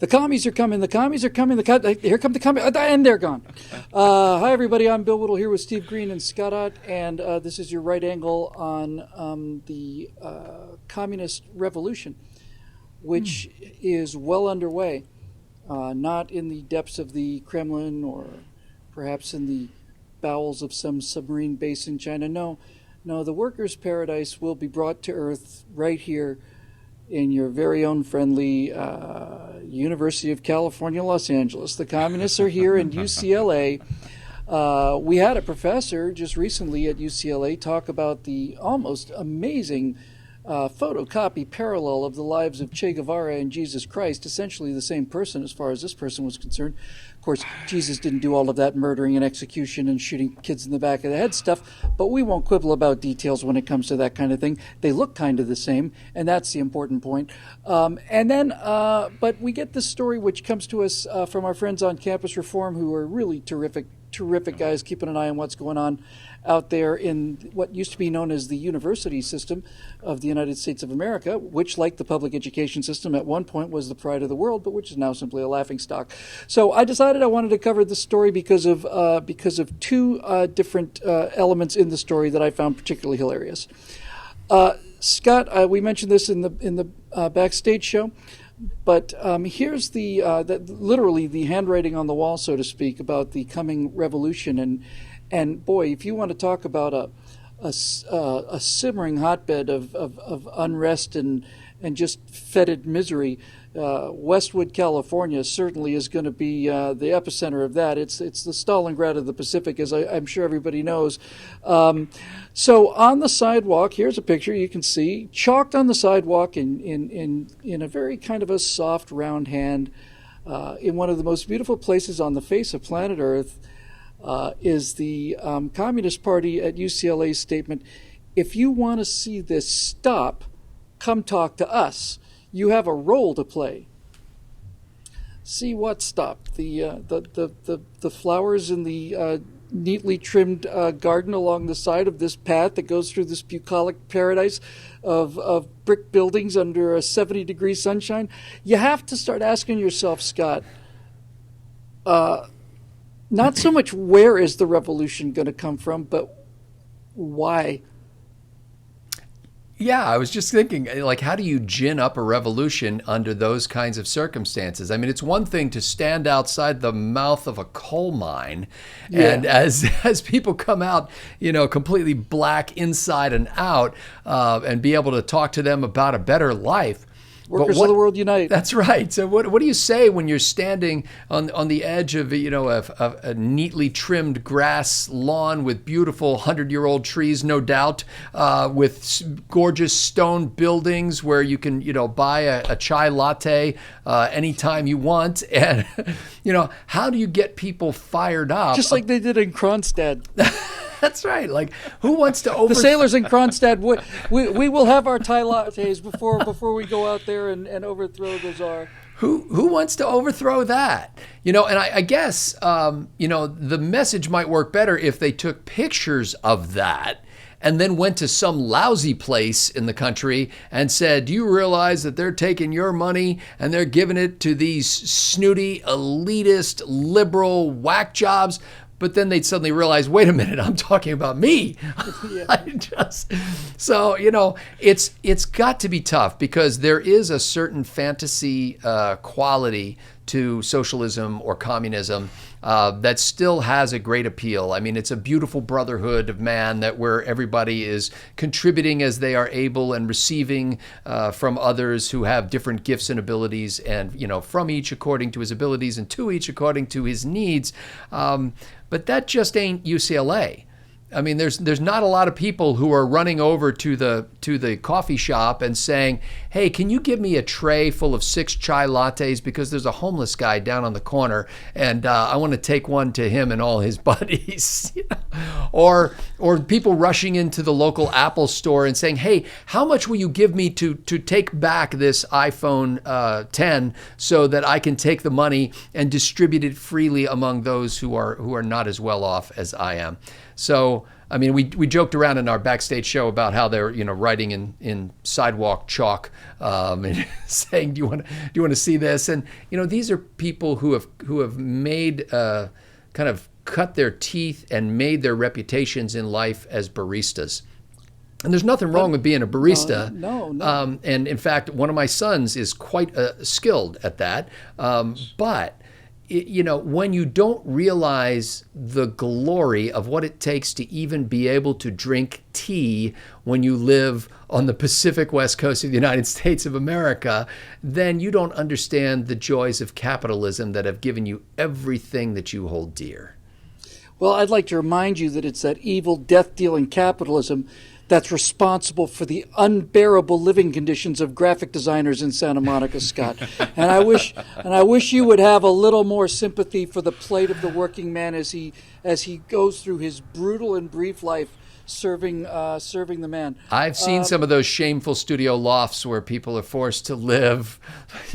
The commies are coming. The commies are coming. Here come the commies, and they're gone. Hi, everybody. I'm Bill Whittle here with Steve Green and Scott Ott, and this is your right angle on the communist revolution, which is well underway. Not in the depths of the Kremlin or perhaps in the bowels of some submarine base in China. No, the workers' paradise will be brought to earth right here in your very own friendly University of California, Los Angeles. The communists are here in UCLA. We had a professor just recently at UCLA talk about the almost amazing photocopy parallel of the lives of Che Guevara and Jesus Christ, essentially the same person as far as this person was concerned. Of course, Jesus didn't do all of that murdering and execution and shooting kids in the back of the head stuff, but we won't quibble about details when it comes to that kind of thing. They look kind of the same, and that's the important point. But we get this story which comes to us from our friends on Campus Reform, who are really terrific guys, keeping an eye on what's going on out there in what used to be known as the university system of the United States of America, which, like the public education system, at one point was the pride of the world, but which is now simply a laughingstock. So I decided I wanted to cover this story because of two different elements in the story that I found particularly hilarious. Scott, we mentioned this in the backstage show. But here's literally the handwriting on the wall, so to speak, about the coming revolution. And boy, if you want to talk about a simmering hotbed of unrest and just fetid misery, Westwood, California certainly is going to be the epicenter of that. It's the Stalingrad of the Pacific, as I'm sure everybody knows. So on the sidewalk, here's a picture you can see, chalked on the sidewalk in a very kind of a soft, round hand, in one of the most beautiful places on the face of planet Earth, is the Communist Party at UCLA's statement: if you want to see this stop, come talk to us. You have a role to play. See what stopped? The flowers in the neatly trimmed garden along the side of this path that goes through this bucolic paradise of brick buildings under a 70-degree sunshine. You have to start asking yourself, Scott, not so much where is the revolution going to come from, but why? Yeah, I was just thinking, like, how do you gin up a revolution under those kinds of circumstances? I mean, it's one thing to stand outside the mouth of a coal mine, and as people come out, completely black inside and out, and be able to talk to them about a better life. Workers of the world unite. That's right. So what do you say when you're standing on the edge of a neatly trimmed grass lawn with beautiful 100-year-old trees, no doubt, with gorgeous stone buildings where you can buy a chai latte anytime you want, and how do you get people fired up? Just like they did in Kronstadt. That's right. Like, who wants to The sailors in Kronstadt, we will have our Thai lattes before we go out there and overthrow the Tsar. Who wants to overthrow that? And I guess, the message might work better if they took pictures of that and then went to some lousy place in the country and said, do you realize that they're taking your money and they're giving it to these snooty, elitist, liberal whack jobs? But then they'd suddenly realize, wait a minute, I'm talking about me. So, it's got to be tough because there is a certain fantasy quality to socialism or communism that still has a great appeal. I mean, it's a beautiful brotherhood of man where everybody is contributing as they are able and receiving from others who have different gifts and abilities, and from each according to his abilities and to each according to his needs. But that just ain't UCLA. I mean, there's not a lot of people who are running over to the coffee shop and saying, hey, can you give me a tray full of 6 chai lattes because there's a homeless guy down on the corner and I want to take one to him and all his buddies. Or people rushing into the local Apple store and saying, hey, how much will you give me to take back this iPhone 10 so that I can take the money and distribute it freely among those who are not as well off as I am. So I mean, we joked around in our backstage show about how they're writing in Sidewalk chalk and saying, "Do you want to see this?" And these are people who have made kind of cut their teeth and made their reputations in life as baristas. And there's nothing wrong with being a barista. No. And in fact, one of my sons is quite skilled at that. But when you don't realize the glory of what it takes to even be able to drink tea when you live on the Pacific West Coast of the United States of America, then you don't understand the joys of capitalism that have given you everything that you hold dear. Well, I'd like to remind you that it's that evil, death-dealing capitalism that's responsible for the unbearable living conditions of graphic designers in Santa Monica, Scott. And I wish you would have a little more sympathy for the plight of the working man as he goes through his brutal and brief life serving the man. I've seen some of those shameful studio lofts where people are forced to live,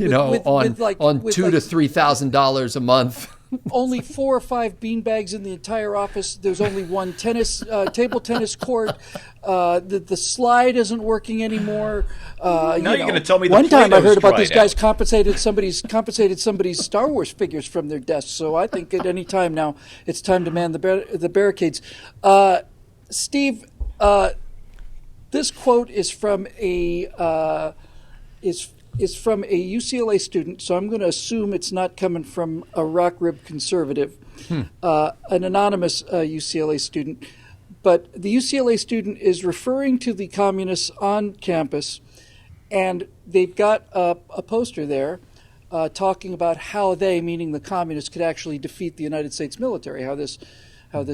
on $2,000 to $3,000 a month. Only 4 or 5 beanbags in the entire office. There's only one table tennis court. The slide isn't working anymore. Now you're going to tell me one time I heard about these guys out. compensated somebody's Star Wars figures from their desks. So I think at any time now it's time to man the barricades. Steve, this quote is from a from a UCLA student, so I'm going to assume it's not coming from a rock-ribbed conservative, an anonymous UCLA student. But the UCLA student is referring to the communists on campus, and they've got a poster there talking about how they, meaning the communists, could actually defeat the United States military, how this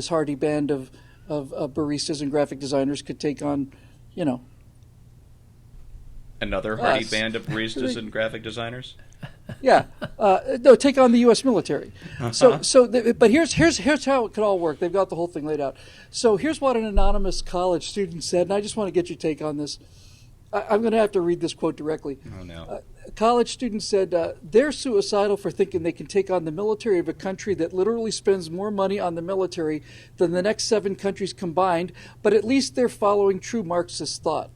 hardy band of baristas and graphic designers could take on, Another hardy band of baristas and graphic designers? Yeah. No, take on the U.S. military. But here's how it could all work. They've got the whole thing laid out. So here's what an anonymous college student said, and I just want to get your take on this. I'm going to have to read this quote directly. Oh, no. A college student said, they're suicidal for thinking they can take on the military of a country that literally spends more money on the military than the next 7 countries combined, but at least they're following true Marxist thought.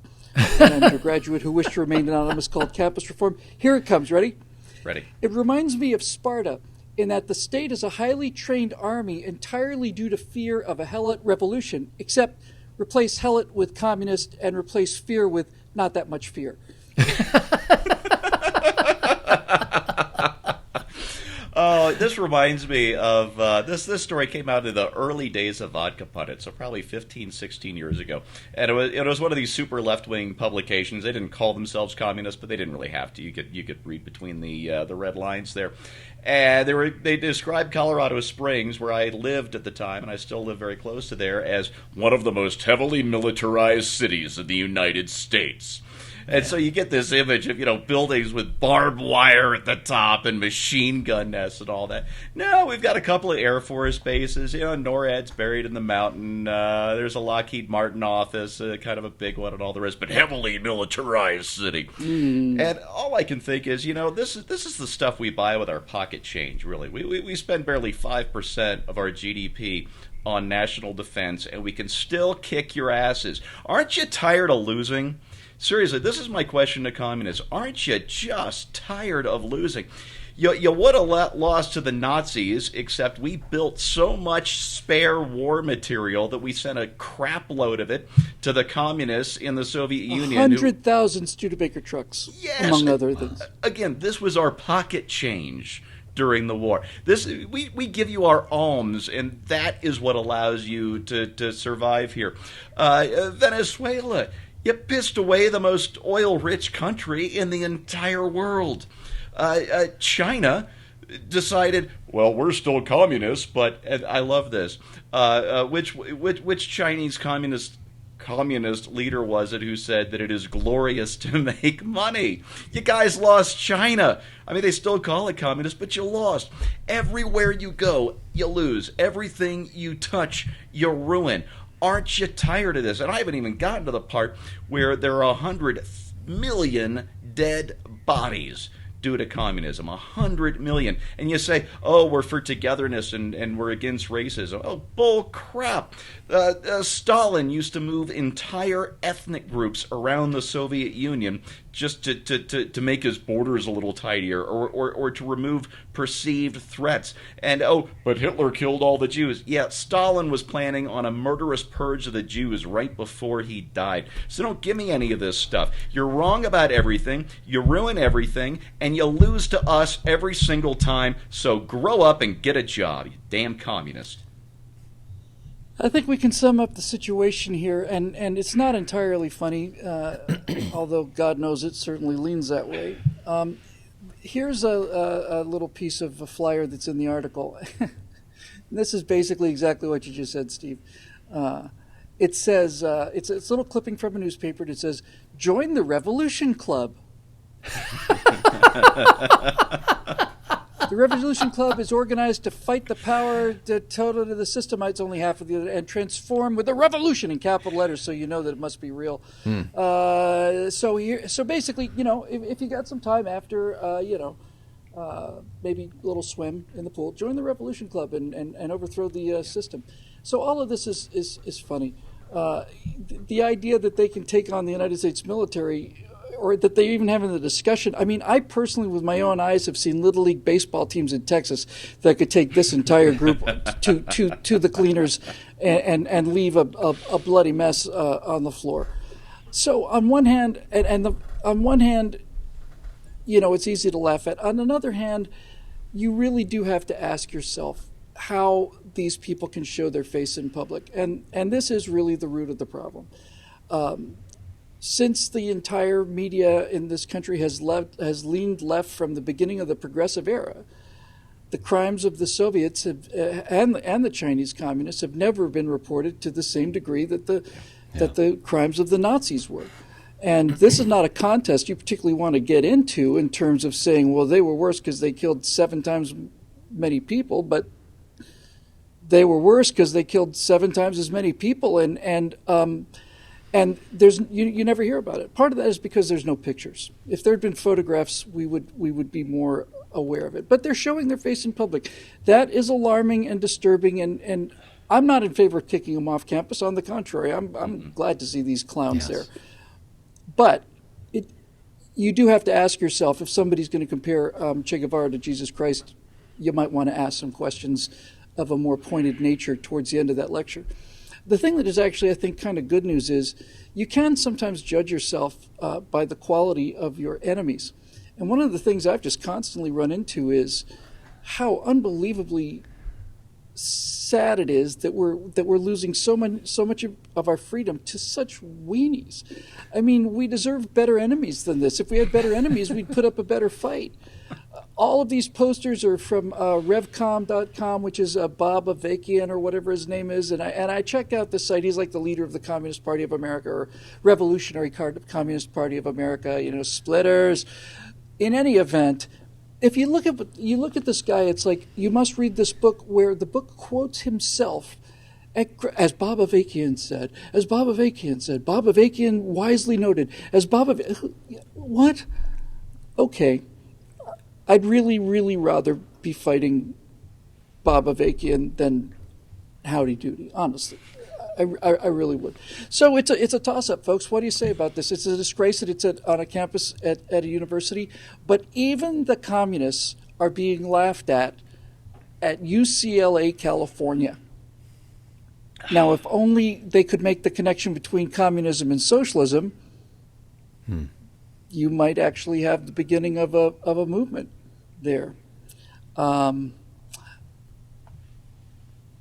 An undergraduate who wished to remain anonymous called Campus Reform. Here it comes. Ready? Ready. It reminds me of Sparta in that the state is a highly trained army entirely due to fear of a helot revolution, except replace helot with communist and replace fear with not that much fear. Oh, this reminds me of this story came out in the early days of Vodka Pundit, so probably 15, 16 years ago. And it was one of these super left-wing publications. They didn't call themselves communists, but they didn't really have to. You could read between the red lines there. And they described Colorado Springs, where I lived at the time, and I still live very close to there, as one of the most heavily militarized cities in the United States. And so you get this image of, buildings with barbed wire at the top and machine gun nests and all that. No, we've got a couple of Air Force bases. NORAD's buried in the mountain. There's a Lockheed Martin office, kind of a big one and all the rest, but heavily militarized city. Mm. And all I can think is, this is the stuff we buy with our pocket change, really. We spend barely 5% of our GDP on national defense, and we can still kick your asses. Aren't you tired of losing? Seriously, this is my question to communists. Aren't you just tired of losing? You would have lost to the Nazis, except we built so much spare war material that we sent a crap load of it to the communists in the Soviet Union. 100,000 Studebaker trucks, yes, among other things. Again, this was our pocket change during the war. We give you our alms, and that is what allows you to survive here. Venezuela. You pissed away the most oil-rich country in the entire world. China decided, well, we're still communists, but and I love this. Which Chinese communist leader was it who said that it is glorious to make money? You guys lost China. I mean, they still call it communist, but you lost. Everywhere you go, you lose. Everything you touch, you ruin. Aren't you tired of this? And I haven't even gotten to the part where there are 100 million dead bodies due to communism. 100 million. And you say, oh, we're for togetherness and we're against racism. Oh, bull crap. Stalin used to move entire ethnic groups around the Soviet Union just to make his borders a little tidier, or to remove perceived threats. And, oh, but Hitler killed all the Jews. Yeah, Stalin was planning on a murderous purge of the Jews right before he died. So don't give me any of this stuff. You're wrong about everything, you ruin everything, and you lose to us every single time. So grow up and get a job, you damn communist. I think we can sum up the situation here, and it's not entirely funny, although God knows it certainly leans that way. Here's a little piece of a flyer that's in the article. This is basically exactly what you just said, Steve. It says, it's a little clipping from a newspaper. It says, "Join the Revolution Club." The Revolution Club is organized to fight the power total to the systemites, only half of the other, and transform with a revolution in capital letters, so you know that it must be real. So basically, if you got some time after, maybe a little swim in the pool, join the Revolution Club and overthrow the system. So all of this is funny. The idea that they can take on the United States military, or that they're even having the discussion. I mean, I personally, with my own eyes, have seen Little League baseball teams in Texas that could take this entire group to the cleaners and leave a bloody mess on the floor. So on one hand, on one hand, it's easy to laugh at. On another hand, you really do have to ask yourself how these people can show their face in public, and this is really the root of the problem. Since the entire media in this country has leaned left from the beginning of the progressive era, the crimes of the Soviets and the Chinese communists have never been reported to the same degree that the crimes of the Nazis were. And this is not a contest you particularly want to get into in terms of saying, well, they were worse because they killed 7 times many people, but they were worse because they killed 7 times as many people, and there's you never hear about it. Part of that is because there's no pictures. If there had been photographs, we would be more aware of it. But they're showing their face in public. That is alarming and disturbing. And I'm not in favor of kicking them off campus. On the contrary, I'm glad to see these clowns there. But you do have to ask yourself, if somebody's going to compare Che Guevara to Jesus Christ, you might want to ask some questions of a more pointed nature towards the end of that lecture. The thing that is actually, I think, kind of good news is you can sometimes judge yourself by the quality of your enemies. And one of the things I've just constantly run into is how unbelievably sad it is that we're losing so much of our freedom to such weenies. I mean, we deserve better enemies than this. If we had better enemies, we'd put up a better fight. All of these posters are from revcom.com, which is Bob Avakian or whatever his name is, and I check out this site. He's like the leader of the Communist Party of America, or Revolutionary Communist Party of America. Splitters. In any event, if you look at this guy, it's like you must read this book, where the book quotes himself. As Bob Avakian said, Bob Avakian wisely noted, what? Okay. I'd really, really rather be fighting Bob Avakian than Howdy Doody, honestly. I really would. So it's a toss-up, folks. What do you say about this? It's a disgrace that it's on a campus at a university, but even the communists are being laughed at UCLA, California. Now, if only they could make the connection between communism and socialism, you might actually have the beginning of a movement there.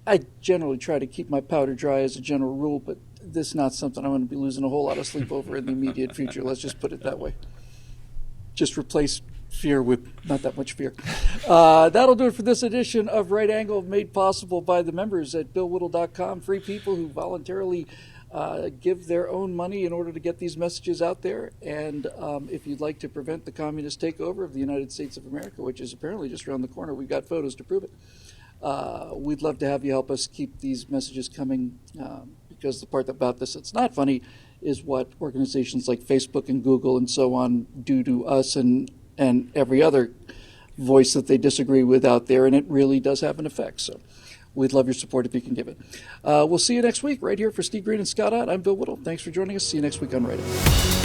I generally try to keep my powder dry as a general rule, but this is not something I'm going to be losing a whole lot of sleep over in the immediate future. Let's just put it that way. Just replace fear with not that much fear. That'll do it for this edition of Right Angle, made possible by the members at BillWhittle.com. Free people who voluntarily give their own money in order to get these messages out there. And if you'd like to prevent the communist takeover of the United States of America, which is apparently just around the corner, we've got photos to prove it. We'd love to have you help us keep these messages coming, because the part about this that's not funny is what organizations like Facebook and Google and so on do to us and and every other voice that they disagree with out there, and it really does have an effect. So we'd love your support if you can give it. We'll see you next week right here for Steve Green and Scott Ott. I'm Bill Whittle. Thanks for joining us. See you next week on Right Angle.